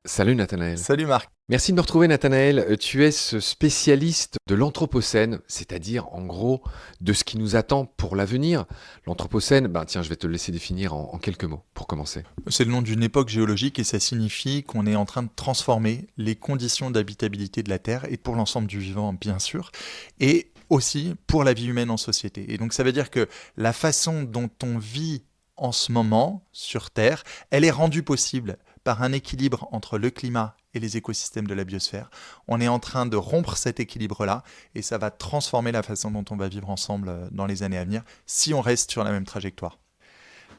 Salut Nathanaël. Salut Marc. Merci de me retrouver Nathanaël. Tu es ce spécialiste de l'Anthropocène, c'est-à-dire en gros de ce qui nous attend pour l'avenir. L'Anthropocène, tiens, je vais te le laisser définir en quelques mots pour commencer. C'est le nom d'une époque géologique et ça signifie qu'on est en train de transformer les conditions d'habitabilité de la Terre et pour l'ensemble du vivant bien sûr, et aussi pour la vie humaine en société. Et donc ça veut dire que la façon dont on vit en ce moment sur Terre, elle est rendue possible par un équilibre entre le climat et les écosystèmes de la biosphère. On est en train de rompre cet équilibre-là et ça va transformer la façon dont on va vivre ensemble dans les années à venir si on reste sur la même trajectoire.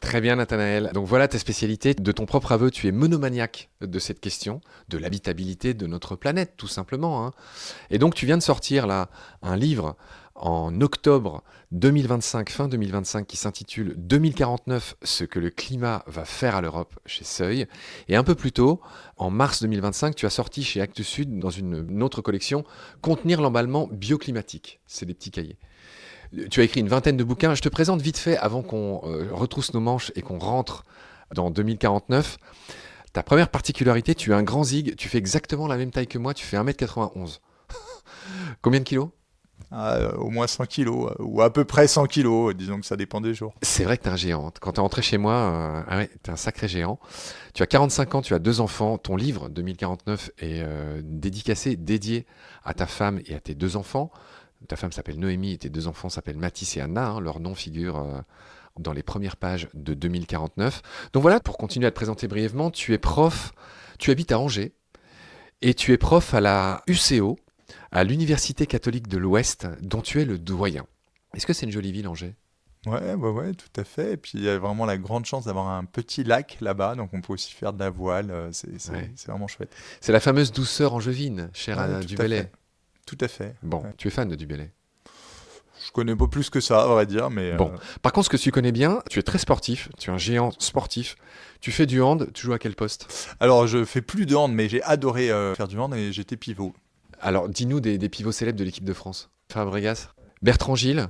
Très bien Nathanaël. Donc voilà ta spécialité. De ton propre aveu, tu es monomaniaque de cette question, de l'habitabilité de notre planète tout simplement, hein. Et donc tu viens de sortir là un livre en octobre 2025, fin 2025, qui s'intitule 2049, ce que le climat va faire à l'Europe chez Seuil. Et un peu plus tôt, en mars 2025, tu as sorti chez Actes Sud, dans une autre collection, Contenir l'emballement bioclimatique. C'est des petits cahiers. Tu as écrit une vingtaine de bouquins. Je te présente vite fait, avant qu'on retrousse nos manches et qu'on rentre dans 2049. Ta première particularité, tu es un grand zig, tu fais exactement la même taille que moi, tu fais 1m91. Combien de kilos ? Au moins 100 kilos, ou à peu près 100 kilos, disons que ça dépend des jours. C'est vrai que t'es un géant. Quand t'es rentré chez moi, t'es un sacré géant. Tu as 45 ans, tu as 2 enfants. Ton livre, 2049, est dédié à ta femme et à tes 2 enfants. Ta femme s'appelle Noémie et tes 2 enfants s'appellent Mathis et Anna. Hein, leur nom figure dans les premières pages de 2049. Donc voilà, pour continuer à te présenter brièvement, tu es prof, tu habites à Angers et tu es prof à la UCO, à l'Université catholique de l'Ouest, dont tu es le doyen. Est-ce que c'est une jolie ville, Angers ? Ouais, tout à fait. Et puis il y a vraiment la grande chance d'avoir un petit lac là-bas, donc on peut aussi faire de la voile, c'est vraiment chouette. C'est la fameuse douceur angevine, chère à Dubellay. Tout à fait. Bon, tu es fan de Dubellay ? Je connais pas plus que ça, à vrai dire, mais... Bon, par contre, ce que tu connais bien, tu es très sportif, tu es un géant sportif. Tu fais du hand, tu joues à quel poste ? Alors, je fais plus de hand, mais j'ai adoré faire du hand et j'étais pivot. Alors, dis-nous des pivots célèbres de l'équipe de France. Fabregas, Bertrand Gilles.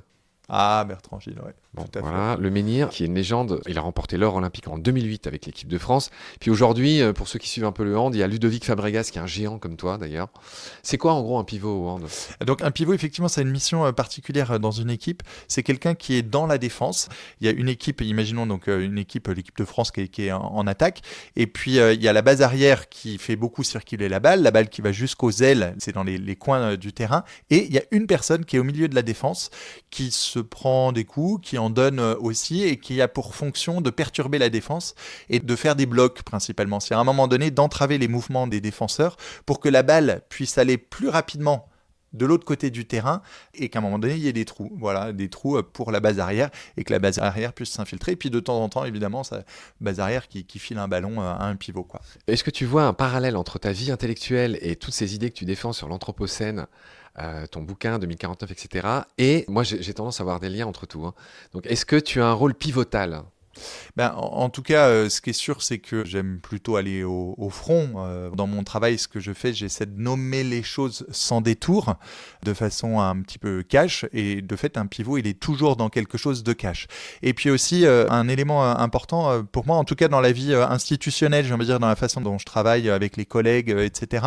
Ah, Bertrand Gilles, ouais. Bon, tout à voilà, fait. le menhir, qui est une légende. Il a remporté l'or olympique en 2008 avec l'équipe de France. Puis aujourd'hui, pour ceux qui suivent un peu le hand, il y a Ludovic Fabregas, qui est un géant comme toi d'ailleurs. C'est quoi en gros un pivot au hand ? Donc un pivot, effectivement, ça a une mission particulière dans une équipe. C'est quelqu'un qui est dans la défense. Il y a une équipe, imaginons donc l'équipe de France qui est en attaque. Et puis il y a la base arrière qui fait beaucoup circuler la balle qui va jusqu'aux ailes, c'est dans les coins du terrain. Et il y a une personne qui est au milieu de la défense, qui se prend des coups, qui en donne aussi et qui a pour fonction de perturber la défense et de faire des blocs principalement. C'est à un moment donné d'entraver les mouvements des défenseurs pour que la balle puisse aller plus rapidement de l'autre côté du terrain et qu'à un moment donné il y ait des trous, voilà, des trous pour la base arrière et que la base arrière puisse s'infiltrer. Et puis de temps en temps, évidemment, ça base arrière qui file un ballon à un pivot, quoi. Est-ce que tu vois un parallèle entre ta vie intellectuelle et toutes ces idées que tu défends sur l'Anthropocène, ton bouquin 2049, etc. Et moi, j'ai tendance à voir des liens entre tout, hein. Donc, est-ce que tu as un rôle pivotal ? En tout cas, ce qui est sûr, c'est que j'aime plutôt aller au front. Dans mon travail, ce que je fais, j'essaie de nommer les choses sans détour, de façon un petit peu cash. Et de fait, un pivot, il est toujours dans quelque chose de cash. Et puis aussi, un élément important pour moi, en tout cas dans la vie institutionnelle, j'ai envie de dire dans la façon dont je travaille avec les collègues, etc.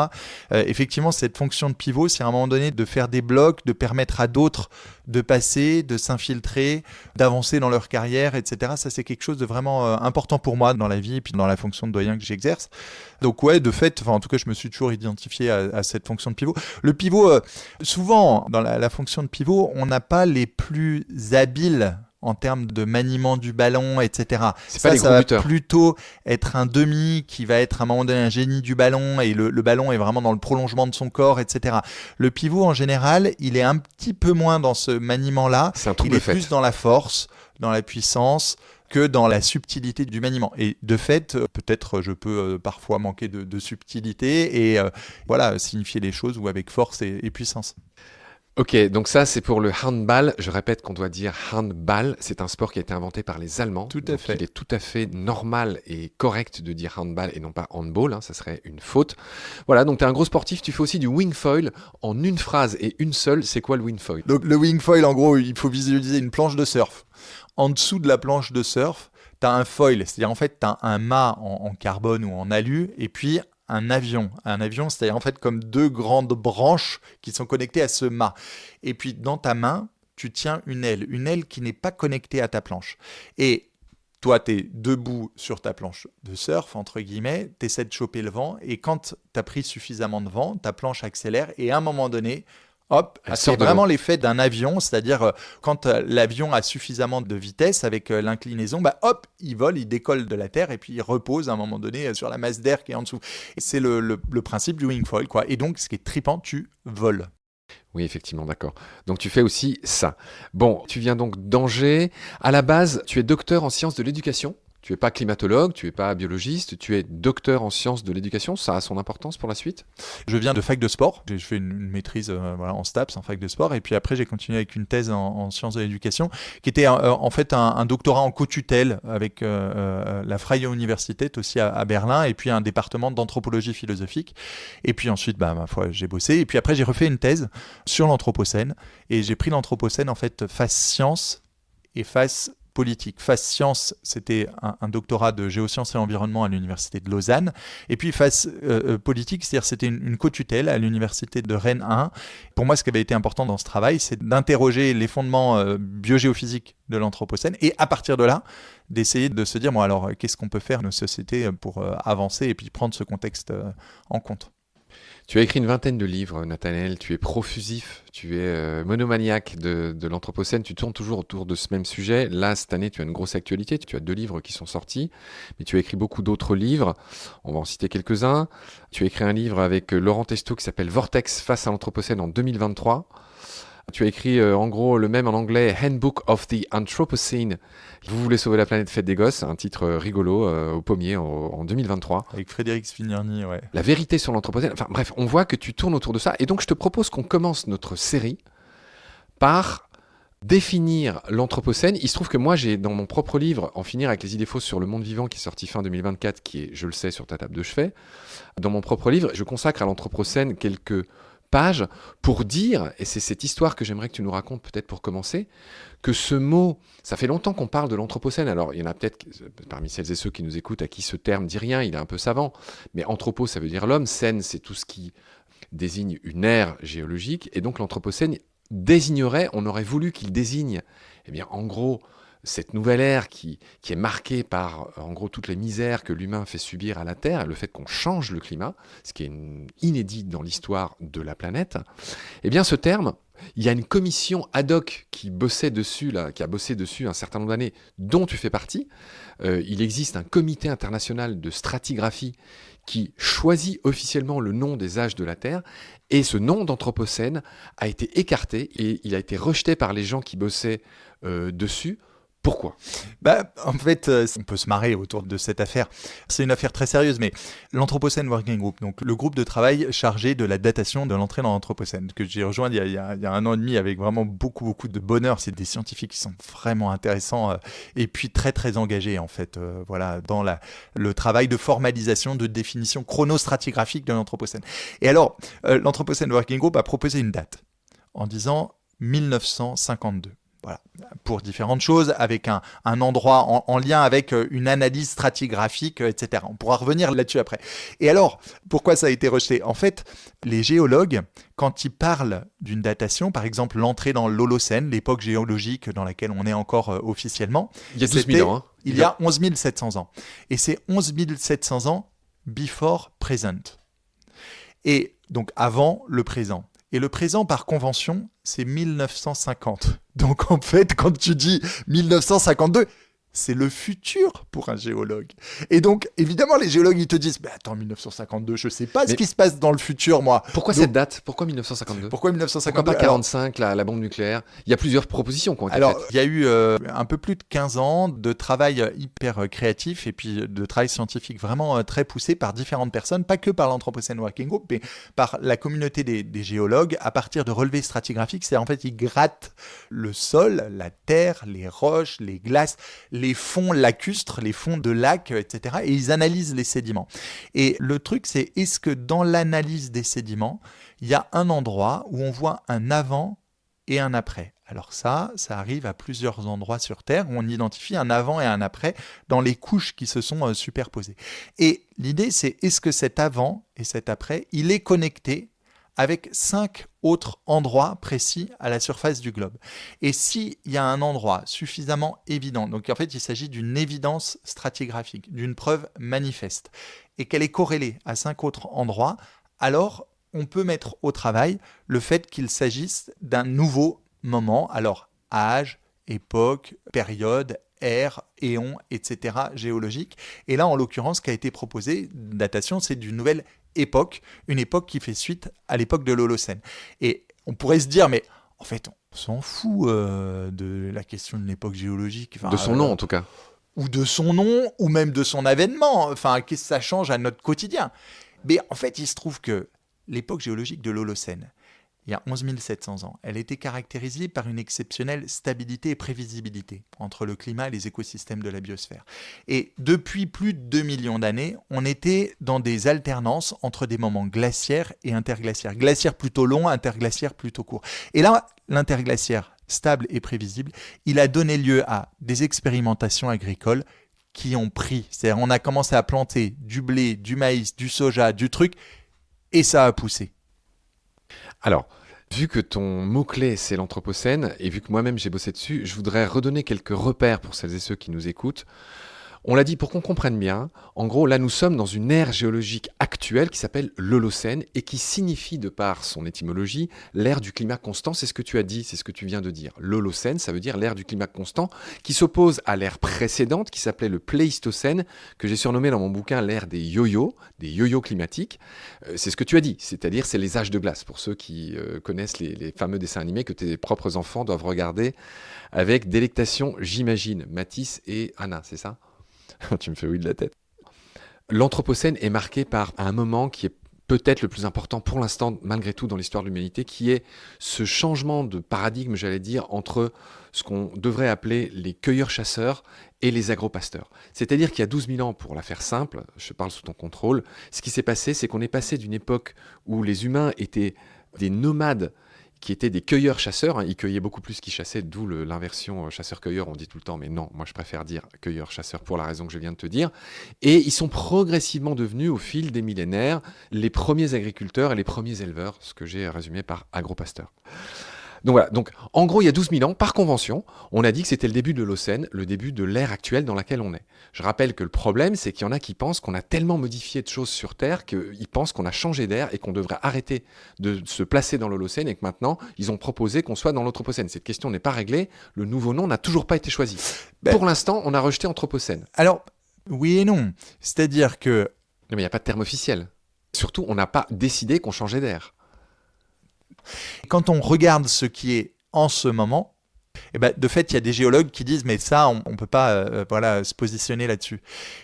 Effectivement, cette fonction de pivot, c'est à un moment donné de faire des blocs, de permettre à d'autres de passer, de s'infiltrer, d'avancer dans leur carrière, etc. Ça, c'est quelque chose de vraiment important pour moi dans la vie et puis dans la fonction de doyen que j'exerce. Donc ouais, de fait, en tout cas, je me suis toujours identifié à cette fonction de pivot. Le pivot, souvent, dans la fonction de pivot, on n'a pas les plus habiles en termes de maniement du ballon, etc. Ça va plutôt être un demi qui va être à un moment donné un génie du ballon et le ballon est vraiment dans le prolongement de son corps, etc. Le pivot, en général, il est un petit peu moins dans ce maniement-là. Il est plus dans la force, dans la puissance, que dans la subtilité du maniement. Et de fait, peut-être je peux parfois manquer de subtilité et signifier les choses ou avec force et puissance. Ok, donc ça c'est pour le handball. Je répète qu'on doit dire handball. C'est un sport qui a été inventé par les Allemands. Tout à fait. Il est tout à fait normal et correct de dire handball et non pas handball. Ça serait une faute. Voilà, donc tu es un gros sportif. Tu fais aussi du wing foil en une phrase et une seule. C'est quoi le wing foil ? Donc le wing foil, en gros, il faut visualiser une planche de surf. En dessous de la planche de surf, tu as un foil, c'est-à-dire en fait, tu as un mât en carbone ou en alu, et puis un avion. Un avion, c'est-à-dire en fait comme deux grandes branches qui sont connectées à ce mât. Et puis dans ta main, tu tiens une aile qui n'est pas connectée à ta planche. Et toi, tu es debout sur ta planche de surf, entre guillemets, tu essaies de choper le vent, et quand tu as pris suffisamment de vent, ta planche accélère, et à un moment donné, hop, c'est vraiment l'effet d'un avion, c'est-à-dire quand l'avion a suffisamment de vitesse avec l'inclinaison, hop, il vole, il décolle de la terre, et puis il repose à un moment donné sur la masse d'air qui est en dessous. Et c'est le principe du wingfoil, quoi. Et donc, ce qui est trippant, tu voles. Oui, effectivement, d'accord. Donc tu fais aussi ça. Bon, tu viens donc d'Angers. À la base, tu es docteur en sciences de l'éducation. Tu n'es pas climatologue, tu n'es pas biologiste, tu es docteur en sciences de l'éducation. Ça a son importance pour la suite? Je viens de fac de sport. J'ai fait une maîtrise en STAPS, en fac de sport. Et puis après, j'ai continué avec une thèse en sciences de l'éducation, qui était en fait un doctorat en co-tutelle avec la Freie Universität aussi à Berlin, et puis un département d'anthropologie philosophique. Et puis ensuite, ma foi, j'ai bossé. Et puis après, j'ai refait une thèse sur l'anthropocène. Et j'ai pris l'anthropocène en fait face science et face politique. Face sciences, c'était un doctorat de géosciences et environnement à l'université de Lausanne. Et puis face politique, c'est-à-dire c'était une co-tutelle à l'université de Rennes 1. Pour moi, ce qui avait été important dans ce travail, c'est d'interroger les fondements biogéophysiques de l'anthropocène et à partir de là, d'essayer de se dire, alors qu'est-ce qu'on peut faire nos sociétés pour avancer et puis prendre ce contexte en compte. Tu as écrit une vingtaine de livres, Nathanaël. Tu es profusif, tu es monomaniaque de l'anthropocène. Tu tournes toujours autour de ce même sujet. Là, cette année, tu as une grosse actualité. Tu as 2 livres qui sont sortis, mais tu as écrit beaucoup d'autres livres. On va en citer quelques-uns. Tu as écrit un livre avec Laurent Testo qui s'appelle Vortex face à l'anthropocène en 2023. Tu as écrit en gros le même en anglais, Handbook of the Anthropocene. Vous voulez sauver la planète, faites des gosses, un titre rigolo au pommier en 2023. Avec Frédéric Svignarni, ouais. La vérité sur l'anthropocène. Enfin bref, on voit que tu tournes autour de ça. Et donc je te propose qu'on commence notre série par définir l'anthropocène. Il se trouve que moi j'ai dans mon propre livre, En finir avec les idées fausses sur le monde vivant, qui est sorti fin 2024, qui est, je le sais, sur ta table de chevet. Dans mon propre livre, je consacre à l'anthropocène quelques pages pour dire, et c'est cette histoire que j'aimerais que tu nous racontes peut-être pour commencer, que ce mot, ça fait longtemps qu'on parle de l'anthropocène. Alors il y en a peut-être parmi celles et ceux qui nous écoutent à qui ce terme dit rien, il est un peu savant, mais anthropo ça veut dire l'homme, scène c'est tout ce qui désigne une ère géologique, et donc l'anthropocène désignerait, on aurait voulu qu'il désigne, eh bien en gros, cette nouvelle ère qui est marquée par, en gros, toutes les misères que l'humain fait subir à la Terre, le fait qu'on change le climat, ce qui est inédit dans l'histoire de la planète, eh bien ce terme, il y a une commission ad hoc qui bossait dessus, là, qui a bossé dessus un certain nombre d'années, dont tu fais partie. Il existe un comité international de stratigraphie qui choisit officiellement le nom des âges de la Terre, et ce nom d'anthropocène a été écarté, et il a été rejeté par les gens qui bossaient dessus. Pourquoi ? En fait, on peut se marrer autour de cette affaire. C'est une affaire très sérieuse, mais l'Anthropocène Working Group, donc le groupe de travail chargé de la datation de l'entrée dans l'Anthropocène, que j'ai rejoint il y a 1 an et demi avec vraiment beaucoup de bonheur. C'est des scientifiques qui sont vraiment intéressants et puis très très engagés en fait, dans le travail de formalisation, de définition chronostratigraphique de l'Anthropocène. Et alors, l'Anthropocène Working Group a proposé une date en disant 1952. Voilà, pour différentes choses, avec un endroit en lien avec une analyse stratigraphique, etc. On pourra revenir là-dessus après. Et alors, pourquoi ça a été rejeté ? En fait, les géologues, quand ils parlent d'une datation, par exemple l'entrée dans l'Holocène, l'époque géologique dans laquelle on est encore officiellement, il y a 12 000 ans. Hein. Il y a 11 700 ans. Et c'est 11 700 ans before present. Et donc avant le présent. Et le présent, par convention, c'est 1950. Donc en fait, quand tu dis 1952, c'est le futur pour un géologue. Et donc, évidemment, les géologues, ils te disent « Attends, 1952, je ne sais pas ce qui se passe dans le futur, moi. » Pourquoi cette date ? Pourquoi 1952 ? Pourquoi 1952 ? Pourquoi pas 45, la bombe nucléaire ? Il y a plusieurs propositions qui ont été faites. Alors, il y a eu un peu plus de 15 ans de travail hyper créatif et puis de travail scientifique vraiment très poussé par différentes personnes, pas que par l'Anthropocène Working Group, mais par la communauté des géologues à partir de relevés stratigraphiques. C'est en fait, ils grattent le sol, la terre, les roches, les glaces, les fonds lacustres, les fonds de lacs, etc. Et ils analysent les sédiments. Et le truc, c'est est-ce que dans l'analyse des sédiments, il y a un endroit où on voit un avant et un après. Alors ça arrive à plusieurs endroits sur Terre où on identifie un avant et un après dans les couches qui se sont superposées. Et l'idée, c'est est-ce que cet avant et cet après, il est connecté avec 5 autres endroits précis à la surface du globe. Et s'il y a un endroit suffisamment évident, donc en fait il s'agit d'une évidence stratigraphique, d'une preuve manifeste, et qu'elle est corrélée à 5 autres endroits, alors on peut mettre au travail le fait qu'il s'agisse d'un nouveau moment, alors âge, époque, période, ère, éon, etc. géologique. Et là, en l'occurrence, ce qui a été proposé, datation, c'est d'une nouvelle époque, une époque qui fait suite à l'époque de l'Holocène. Et on pourrait se dire, mais en fait, on s'en fout de la question de l'époque géologique. De son nom, en tout cas. Ou de son nom, ou même de son avènement. Enfin, qu'est-ce que ça change à notre quotidien? Mais en fait, il se trouve que l'époque géologique de l'Holocène, il y a 11 700 ans, elle était caractérisée par une exceptionnelle stabilité et prévisibilité entre le climat et les écosystèmes de la biosphère. Et depuis plus de 2 millions d'années, on était dans des alternances entre des moments glaciaires et interglaciaires. Glaciaires plutôt longs, interglaciaires plutôt courts. Et là, l'interglaciaire stable et prévisible, il a donné lieu à des expérimentations agricoles qui ont pris. C'est-à-dire, on a commencé à planter du blé, du maïs, du soja, du truc, et ça a poussé. Alors, vu que ton mot-clé, c'est l'Anthropocène, et vu que moi-même j'ai bossé dessus, je voudrais redonner quelques repères pour celles et ceux qui nous écoutent. On l'a dit pour qu'on comprenne bien, en gros, là nous sommes dans une ère géologique actuelle qui s'appelle l'Holocène et qui signifie, de par son étymologie, l'ère du climat constant. C'est ce que tu as dit, c'est ce que tu viens de dire. L'Holocène, ça veut dire l'ère du climat constant, qui s'oppose à l'ère précédente qui s'appelait le Pléistocène, que j'ai surnommé dans mon bouquin l'ère des yo-yo climatiques. C'est ce que tu as dit, c'est-à-dire c'est les âges de glace, pour ceux qui connaissent les fameux dessins animés que tes propres enfants doivent regarder avec délectation, j'imagine. Matisse et Anna, c'est ça ? Tu me fais oui de la tête. L'Anthropocène est marqué par un moment qui est peut-être le plus important pour l'instant, malgré tout, dans l'histoire de l'humanité, qui est ce changement de paradigme, j'allais dire, entre ce qu'on devrait appeler les cueilleurs-chasseurs et les agropasteurs. C'est-à-dire qu'il y a 12 000 ans, pour la faire simple, je parle sous ton contrôle, ce qui s'est passé, c'est qu'on est passé d'une époque où les humains étaient des nomades qui étaient des cueilleurs-chasseurs, ils cueillaient beaucoup plus qu'ils chassaient, d'où l'inversion chasseur-cueilleur, on dit tout le temps, mais non, moi je préfère dire cueilleurs-chasseurs pour la raison que je viens de te dire, et ils sont progressivement devenus, au fil des millénaires, les premiers agriculteurs et les premiers éleveurs, ce que j'ai résumé par agropasteurs. Donc voilà, donc en gros il y a 12 000 ans, par convention, on a dit que c'était le début de l'Holocène, le début de l'ère actuelle dans laquelle on est. Je rappelle que le problème, c'est qu'il y en a qui pensent qu'on a tellement modifié de choses sur Terre qu'ils pensent qu'on a changé d'air et qu'on devrait arrêter de se placer dans l'Holocène et que maintenant, ils ont proposé qu'on soit dans l'Anthropocène. Cette question n'est pas réglée, le nouveau nom n'a toujours pas été choisi. Pour l'instant, on a rejeté Anthropocène. Alors, oui et non. C'est-à-dire que... Non, mais il n'y a pas de terme officiel. Surtout, on n'a pas décidé qu'on changeait d'air. Quand on regarde ce qui est en ce moment, eh ben, de fait, il y a des géologues qui disent mais ça, on ne peut pas se positionner là-dessus.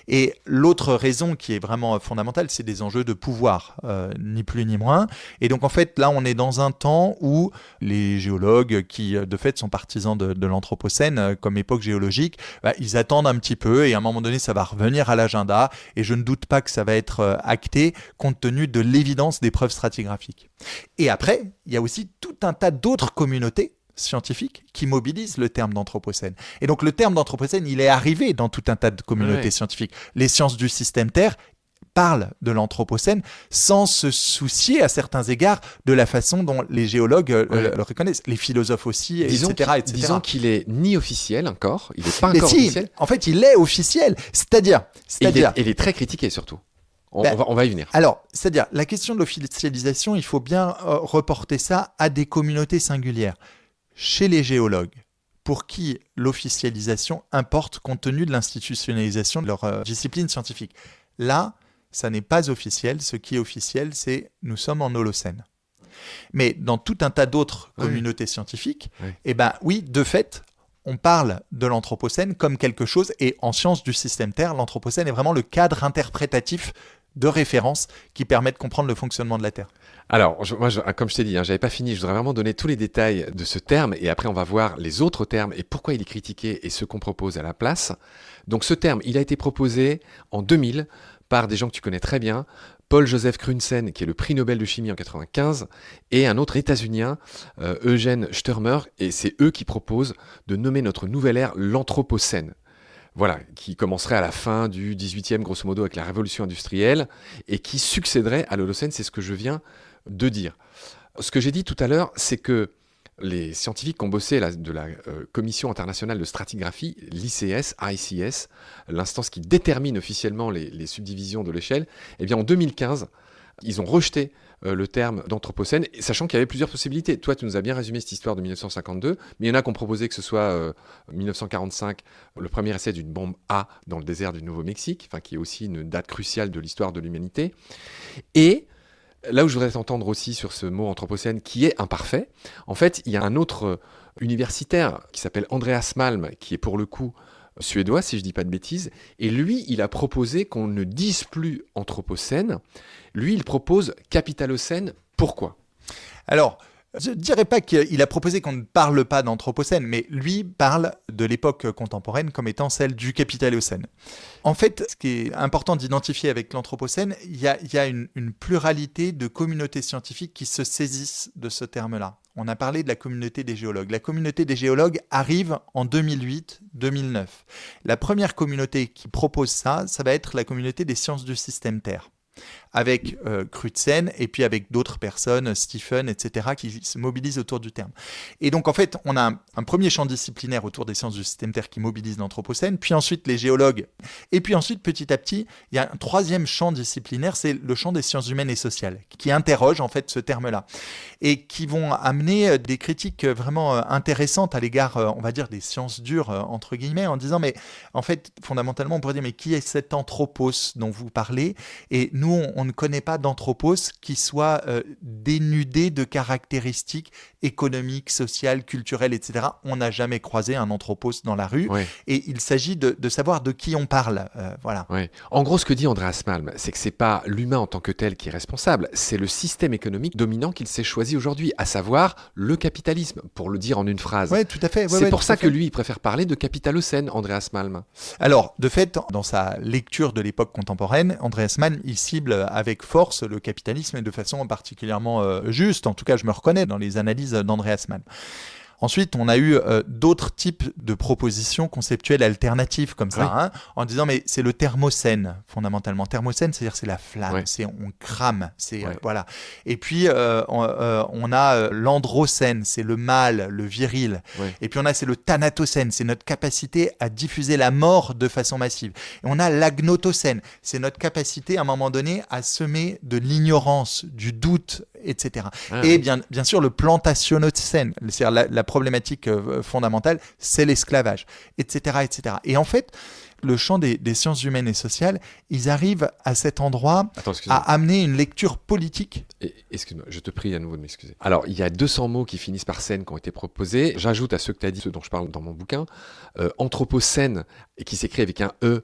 Et l'autre raison qui est vraiment fondamentale, c'est des enjeux de pouvoir, ni plus ni moins. Et donc en fait, là, on est dans un temps où les géologues qui, de fait, sont partisans de l'Anthropocène comme époque géologique, ils attendent un petit peu et à un moment donné, ça va revenir à l'agenda. Et je ne doute pas que ça va être acté compte tenu de l'évidence des preuves stratigraphiques. Et après, il y a aussi tout un tas d'autres communautés scientifiques qui mobilisent le terme d'Anthropocène. Et donc le terme d'Anthropocène, il est arrivé dans tout un tas de communautés scientifiques. Les sciences du système Terre parlent de l'Anthropocène sans se soucier à certains égards de la façon dont les géologues le reconnaissent. Les philosophes aussi, etc. Disons qu'il est ni officiel encore, il n'est pas encore officiel. En fait, il est officiel. C'est-à-dire... Il est très critiqué surtout. On va y venir. Alors, c'est-à-dire, la question de l'officialisation, il faut bien reporter ça à des communautés singulières. Chez les géologues, pour qui l'officialisation importe compte tenu de l'institutionnalisation de leur discipline scientifique. Là, ça n'est pas officiel. Ce qui est officiel, c'est nous sommes en Holocène. Mais dans tout un tas d'autres communautés scientifiques, oui, de fait, on parle de l'Anthropocène comme quelque chose, et en sciences du système Terre, l'Anthropocène est vraiment le cadre interprétatif de référence qui permet de comprendre le fonctionnement de la Terre. Alors, comme je t'ai dit, j'avais pas fini, je voudrais vraiment donner tous les détails de ce terme et après on va voir les autres termes et pourquoi il est critiqué et ce qu'on propose à la place. Donc ce terme, il a été proposé en 2000 par des gens que tu connais très bien, Paul-Joseph Crutzen, qui est le prix Nobel de chimie en 1995, et un autre états-unien, Eugene Sturmer, et c'est eux qui proposent de nommer notre nouvelle ère l'Anthropocène. Voilà, qui commencerait à la fin du 18e, grosso modo, avec la révolution industrielle, et qui succéderait à l'Holocène, c'est ce que je viens de dire. Ce que j'ai dit tout à l'heure, c'est que les scientifiques qui ont bossé de la Commission internationale de stratigraphie, l'ICS, l'instance qui détermine officiellement les subdivisions de l'échelle, eh bien en 2015, ils ont rejeté le terme d'anthropocène, sachant qu'il y avait plusieurs possibilités. Toi, tu nous as bien résumé cette histoire de 1952, mais il y en a qui ont proposé que ce soit 1945, le premier essai d'une bombe A dans le désert du Nouveau-Mexique, qui est aussi une date cruciale de l'histoire de l'humanité. Et là où je voudrais t'entendre aussi sur ce mot anthropocène qui est imparfait, en fait, il y a un autre universitaire qui s'appelle Andreas Malm, qui est pour le coup suédois, si je ne dis pas de bêtises, et lui, il a proposé qu'on ne dise plus anthropocène. Lui, il propose capitalocène. Pourquoi ? Alors, je ne dirais pas qu'il a proposé qu'on ne parle pas d'anthropocène, mais lui parle de l'époque contemporaine comme étant celle du capitalocène. En fait, ce qui est important d'identifier avec l'anthropocène, il y a une pluralité de communautés scientifiques qui se saisissent de ce terme-là. On a parlé de la communauté des géologues. La communauté des géologues arrive en 2008-2009. La première communauté qui propose ça va être la communauté des sciences du système Terre, avec Crutzen et puis avec d'autres personnes, Stephen, etc., qui se mobilisent autour du terme. Et donc, en fait, on a un premier champ disciplinaire autour des sciences du système Terre qui mobilise l'anthropocène, puis ensuite les géologues, et puis ensuite, petit à petit, il y a un troisième champ disciplinaire, c'est le champ des sciences humaines et sociales, qui interroge en fait ce terme-là, et qui vont amener des critiques vraiment intéressantes à l'égard, on va dire, des sciences dures, entre guillemets, en disant, mais en fait, fondamentalement, on pourrait dire, mais qui est cet anthropos dont vous parlez ? Et nous, on ne connaît pas d'anthropos qui soit dénudé de caractéristiques économiques, sociales, culturelles, etc. On n'a jamais croisé un anthropos dans la rue. Ouais. Et il s'agit de savoir de qui on parle. Voilà. Ouais. En gros, ce que dit Andreas Malm, c'est que c'est pas l'humain en tant que tel qui est responsable, c'est le système économique dominant qu'il s'est choisi aujourd'hui, à savoir le capitalisme, pour le dire en une phrase. Oui, tout à fait. C'est pour ça que lui, il préfère parler de capitalocène, Andreas Malm. Alors, de fait, dans sa lecture de l'époque contemporaine, Andreas Malm, il cible avec force le capitalisme et de façon particulièrement juste. En tout cas, je me reconnais dans les analyses d'Andreas Malm. Ensuite, on a eu d'autres types de propositions conceptuelles alternatives comme ça, Oui. en disant mais c'est le thermocène fondamentalement. Thermocène, c'est-à-dire c'est la flamme, Ouais. c'est on crame, c'est Ouais. voilà. Et puis on a l'androcène, c'est le mâle, le viril. Ouais. Et puis on a c'est le thanatocène, c'est notre capacité à diffuser la mort de façon massive. Et on a l'agnotocène, c'est notre capacité à un moment donné à semer de l'ignorance, du doute, etc. Et bien sûr le plantationocène, c'est-à-dire la problématique fondamentale, c'est l'esclavage, etc., etc. Et en fait, le champ des sciences humaines et sociales, ils arrivent à cet endroit à amener une lecture politique. Excuse-moi, je te prie à nouveau de m'excuser. Alors, il y a 200 mots qui finissent par scène qui ont été proposés. J'ajoute à ceux que tu as dit, ceux dont je parle dans mon bouquin, anthropocène, qui s'écrit avec un E,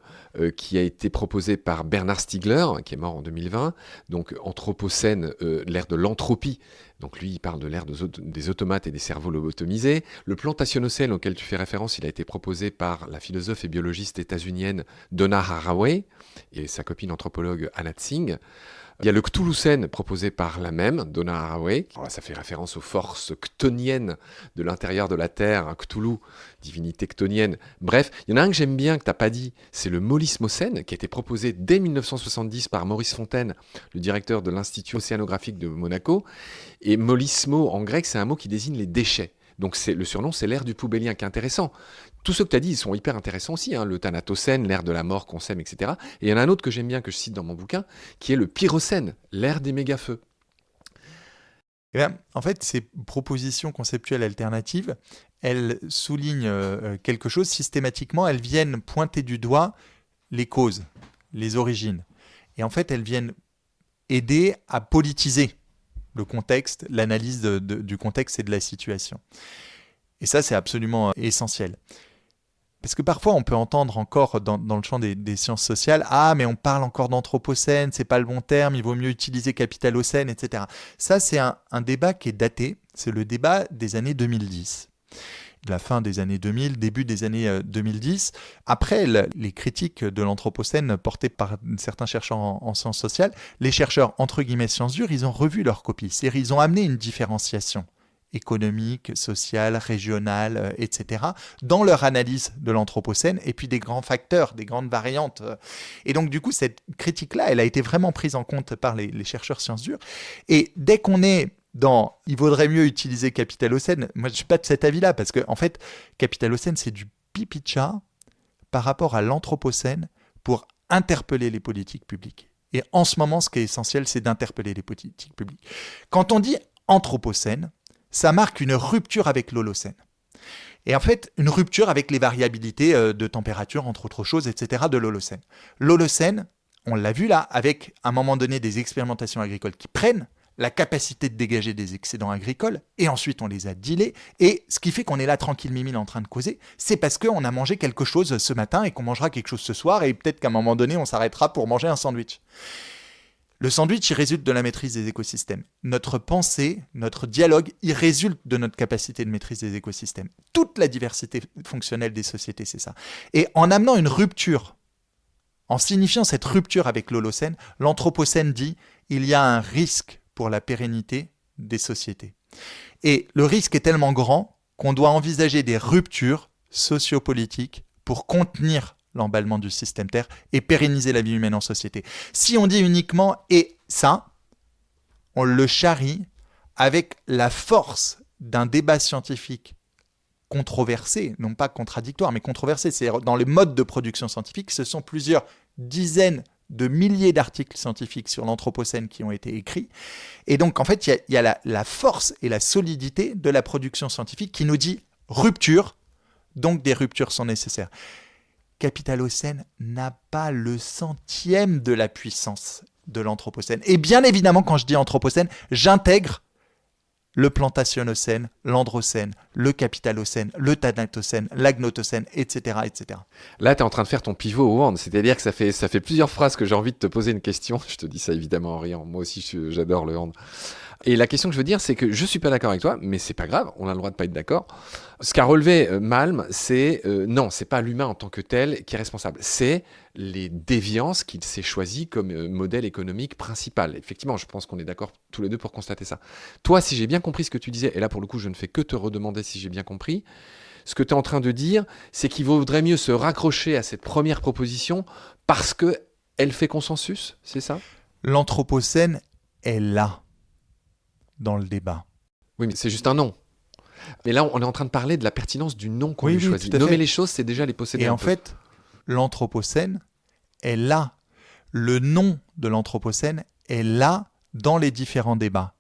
qui a été proposé par Bernard Stiegler, qui est mort en 2020. Donc, anthropocène, l'ère de l'entropie. Donc lui, il parle de l'ère des automates et des cerveaux lobotomisés. Le plantationocène auquel tu fais référence, il a été proposé par la philosophe et biologiste états-unienne Donna Haraway et sa copine anthropologue Anna Tsing. Il y a le Cthulhucène proposé par la même, Donna Haraway. Alors là, ça fait référence aux forces chtoniennes de l'intérieur de la Terre, un Cthulhu, divinité chtonienne. Bref, il y en a un que j'aime bien, que tu n'as pas dit, c'est le Molismocène, qui a été proposé dès 1970 par Maurice Fontaine, le directeur de l'Institut océanographique de Monaco. Et molismo, en grec, c'est un mot qui désigne les déchets. Donc le surnom, c'est l'ère du poubellien, qui est intéressant. Tous ceux que tu as dit, ils sont hyper intéressants aussi, le thanatocène, l'ère de la mort qu'on sème, etc. Et il y en a un autre que j'aime bien, que je cite dans mon bouquin, qui est le pyrocène, l'ère des méga-feux. Eh bien, en fait, ces propositions conceptuelles alternatives, elles soulignent quelque chose systématiquement, elles viennent pointer du doigt les causes, les origines. Et en fait, elles viennent aider à politiser le contexte, l'analyse du contexte et de la situation. Et ça, c'est absolument essentiel. Parce que parfois, on peut entendre encore dans le champ des sciences sociales, mais on parle encore d'anthropocène, c'est pas le bon terme, il vaut mieux utiliser capitalocène, etc. Ça, c'est un débat qui est daté, c'est le débat des années 2010. de la fin des années 2000, début des années 2010. Après les critiques de l'Anthropocène portées par certains chercheurs en sciences sociales, les chercheurs, entre guillemets, sciences dures, ils ont revu leur copie. C'est-à-dire ils ont amené une différenciation économique, sociale, régionale, etc., dans leur analyse de l'Anthropocène, et puis des grands facteurs, des grandes variantes. Et donc, du coup, cette critique-là, elle a été vraiment prise en compte par les chercheurs sciences dures. Et dès qu'on est dans « il vaudrait mieux utiliser Capitalocène », moi, je ne suis pas de cet avis-là, parce qu'en fait, Capitalocène, c'est du pipi de chat par rapport à l'Anthropocène pour interpeller les politiques publiques. Et en ce moment, ce qui est essentiel, c'est d'interpeller les politiques publiques. Quand on dit Anthropocène, ça marque une rupture avec l'Holocène. Et en fait, une rupture avec les variabilités de température, entre autres choses, etc., de l'Holocène. L'Holocène, on l'a vu là, avec à un moment donné des expérimentations agricoles qui prennent la capacité de dégager des excédents agricoles, et ensuite on les a dealés, et ce qui fait qu'on est là tranquille mimile en train de causer, c'est parce qu'on a mangé quelque chose ce matin et qu'on mangera quelque chose ce soir, et peut-être qu'à un moment donné on s'arrêtera pour manger un sandwich. Le sandwich, il résulte de la maîtrise des écosystèmes. Notre pensée, notre dialogue, il résulte de notre capacité de maîtrise des écosystèmes. Toute la diversité fonctionnelle des sociétés, c'est ça. Et en amenant une rupture, en signifiant cette rupture avec l'Holocène, l'Anthropocène dit il y a un risque pour la pérennité des sociétés. Et le risque est tellement grand qu'on doit envisager des ruptures sociopolitiques pour contenir l'emballement du système Terre et pérenniser la vie humaine en société. Si on dit uniquement « et ça », on le charrie avec la force d'un débat scientifique controversé, non pas contradictoire, mais controversé. C'est dans les modes de production scientifique, ce sont plusieurs dizaines de milliers d'articles scientifiques sur l'Anthropocène qui ont été écrits. Et donc, en fait, il y a la force et la solidité de la production scientifique qui nous dit « rupture », donc des ruptures sont nécessaires. Capitalocène n'a pas le centième de la puissance de l'Anthropocène. Et bien évidemment, quand je dis Anthropocène, j'intègre le Plantationocène, l'Androcène, le Capitalocène, le Thanatocène, l'Agnotocène, etc., etc. Là, tu es en train de faire ton pivot au Horn, c'est-à-dire que ça fait plusieurs phrases que j'ai envie de te poser une question. Je te dis ça évidemment en riant, moi aussi j'adore le Horn. Et la question que je veux dire, c'est que je suis pas d'accord avec toi, mais c'est pas grave, on a le droit de pas être d'accord. Ce qu'a relevé Malm, c'est non, c'est pas l'humain en tant que tel qui est responsable, c'est les déviances qu'il s'est choisi comme modèle économique principal. Effectivement, je pense qu'on est d'accord tous les deux pour constater ça. Toi, si j'ai bien compris ce que tu disais, et là pour le coup, je ne fais que te redemander si j'ai bien compris, ce que tu es en train de dire, c'est qu'il vaudrait mieux se raccrocher à cette première proposition parce qu'elle fait consensus, c'est ça ? L'Anthropocène est là, dans le débat. Oui, mais c'est juste un nom. Mais là, on est en train de parler de la pertinence du nom qu'on lui choisit. Tout à Nommer fait. les choses, c'est déjà les posséder. Et en fait, l'Anthropocène est là. Le nom de l'Anthropocène est là dans les différents débats.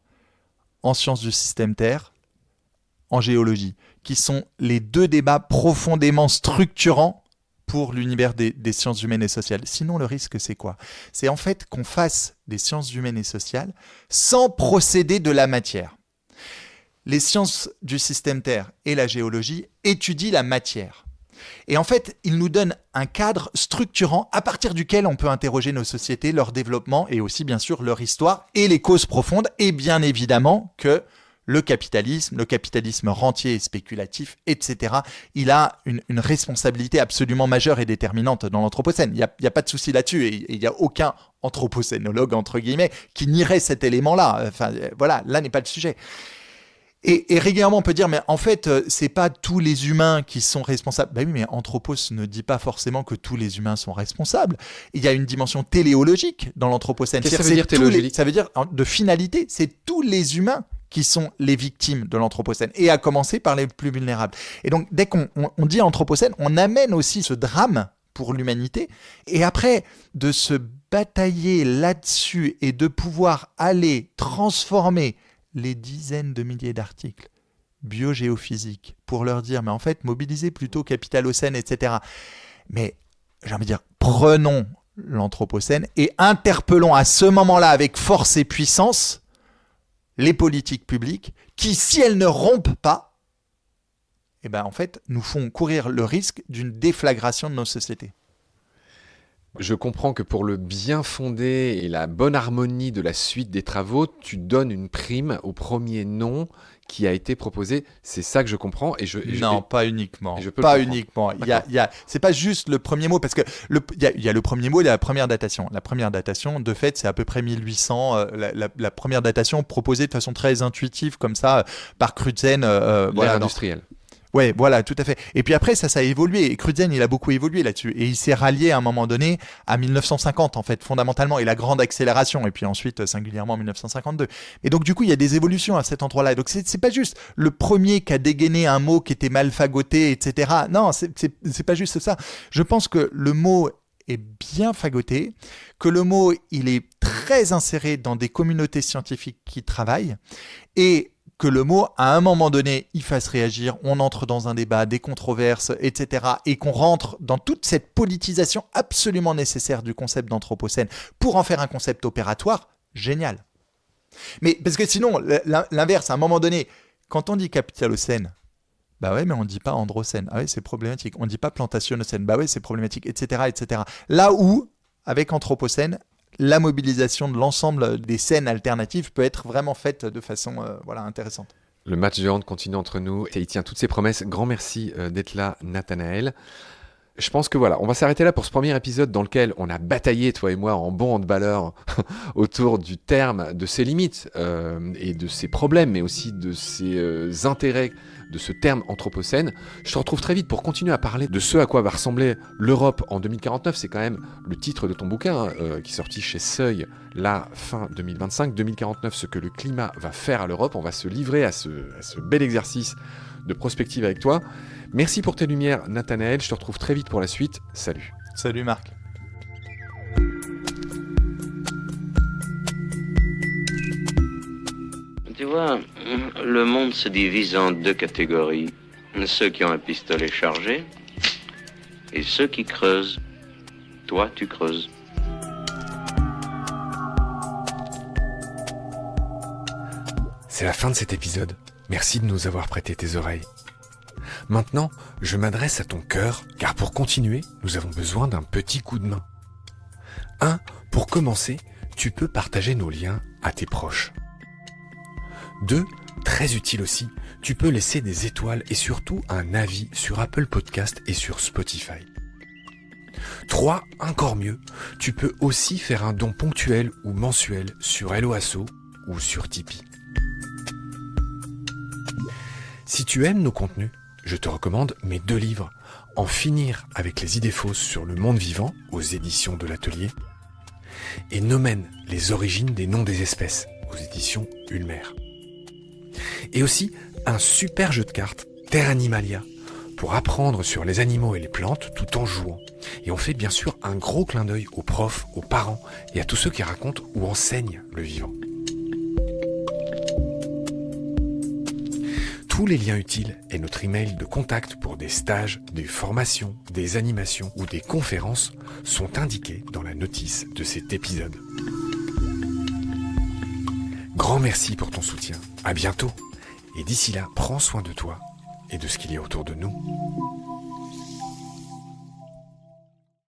En sciences du système Terre, en géologie, qui sont les deux débats profondément structurants pour l'univers des sciences humaines et sociales. Sinon, le risque, c'est quoi ? C'est en fait qu'on fasse des sciences humaines et sociales sans procéder de la matière. Les sciences du système Terre et la géologie étudient la matière. Et en fait, ils nous donnent un cadre structurant à partir duquel on peut interroger nos sociétés, leur développement et aussi, bien sûr, leur histoire et les causes profondes. Et bien évidemment que le capitalisme rentier et spéculatif, etc., il a une responsabilité absolument majeure et déterminante dans l'Anthropocène. Il n'y a pas de souci là-dessus et il n'y a aucun anthropocénologue, entre guillemets, qui nierait cet élément-là. Enfin, voilà, là n'est pas le sujet. Et régulièrement, on peut dire, mais en fait, c'est pas tous les humains qui sont responsables. Ben oui, mais Anthropos ne dit pas forcément que tous les humains sont responsables. Il y a une dimension téléologique dans l'Anthropocène. Qu'est-ce que ça veut dire téléologique ? Ça veut dire de finalité, c'est tous les humains qui sont les victimes de l'Anthropocène, et à commencer par les plus vulnérables. Et donc, dès qu'on dit Anthropocène, on amène aussi ce drame pour l'humanité, et après, de se batailler là-dessus et de pouvoir aller transformer les dizaines de milliers d'articles biogéophysiques pour leur dire, mais en fait, mobilisez plutôt Capitalocène, etc. Mais j'ai envie de dire, prenons l'Anthropocène et interpellons à ce moment-là avec force et puissance les politiques publiques qui, si elles ne rompent pas, eh ben, en fait, nous font courir le risque d'une déflagration de nos sociétés. Je comprends que pour le bien fondé et la bonne harmonie de la suite des travaux, tu donnes une prime au premier nom qui a été proposé. C'est ça que je comprends. Non, pas uniquement. je peux Pas le comprendre. uniquement. D'accord. C'est pas juste le premier mot, parce que il y a le premier mot et la première datation. La première datation, de fait, c'est à peu près 1800. La première datation proposée de façon très intuitive, comme ça, par Crutzen. L'ère industrielle. Ouais, voilà, tout à fait. Et puis après, ça a évolué. Et Crutzen, il a beaucoup évolué là-dessus. Et il s'est rallié à un moment donné à 1950, en fait, fondamentalement, et la grande accélération. Et puis ensuite, singulièrement, 1952. Et donc, du coup, il y a des évolutions à cet endroit-là. Et donc, c'est pas juste le premier qui a dégainé un mot qui était mal fagoté, etc. Non, c'est pas juste ça. Je pense que le mot est bien fagoté, que le mot, il est très inséré dans des communautés scientifiques qui travaillent, et que le mot, à un moment donné, il fasse réagir, on entre dans un débat, des controverses, etc., et qu'on rentre dans toute cette politisation absolument nécessaire du concept d'anthropocène pour en faire un concept opératoire, génial. Mais parce que sinon, l'inverse, à un moment donné, quand on dit capitalocène, bah ouais, mais on dit pas androcène, ah ouais, c'est problématique. On dit pas plantationocène, bah ouais, c'est problématique, etc., etc. Là où, avec anthropocène, la mobilisation de l'ensemble des scènes alternatives peut être vraiment faite de façon intéressante. Le match de hand continue entre nous et il tient toutes ses promesses. Grand merci d'être là, Nathanaël. Je pense que voilà, on va s'arrêter là pour ce premier épisode dans lequel on a bataillé, toi et moi, en bon handballeur, autour du terme, de ses limites et de ses problèmes, mais aussi de ses intérêts de ce terme anthropocène. Je te retrouve très vite pour continuer à parler de ce à quoi va ressembler l'Europe en 2049. C'est quand même le titre de ton bouquin qui est sorti chez Seuil, la fin 2025. 2049, ce que le climat va faire à l'Europe. On va se livrer à ce bel exercice de prospective avec toi. Merci pour tes lumières, Nathanaël. Je te retrouve très vite pour la suite. Salut. Salut Marc. Tu vois, le monde se divise en deux catégories. Ceux qui ont un pistolet chargé et ceux qui creusent. Toi, tu creuses. C'est la fin de cet épisode. Merci de nous avoir prêté tes oreilles. Maintenant, je m'adresse à ton cœur, car pour continuer, nous avons besoin d'un petit coup de main. 1. Pour commencer, tu peux partager nos liens à tes proches. 2. Très utile aussi, tu peux laisser des étoiles et surtout un avis sur Apple Podcast et sur Spotify. 3. Encore mieux, tu peux aussi faire un don ponctuel ou mensuel sur Helloasso ou sur Tipeee. Si tu aimes nos contenus, je te recommande mes 2 livres, En finir avec les idées fausses sur le monde vivant, aux éditions de l'Atelier, et Nomen, les origines des noms des espèces, aux éditions Ulmer. Et aussi un super jeu de cartes, Terre Animalia, pour apprendre sur les animaux et les plantes tout en jouant. Et on fait bien sûr un gros clin d'œil aux profs, aux parents et à tous ceux qui racontent ou enseignent le vivant. Tous les liens utiles et notre email de contact pour des stages, des formations, des animations ou des conférences sont indiqués dans la notice de cet épisode. Grand merci pour ton soutien. À bientôt. Et d'ici là, prends soin de toi et de ce qu'il y a autour de nous.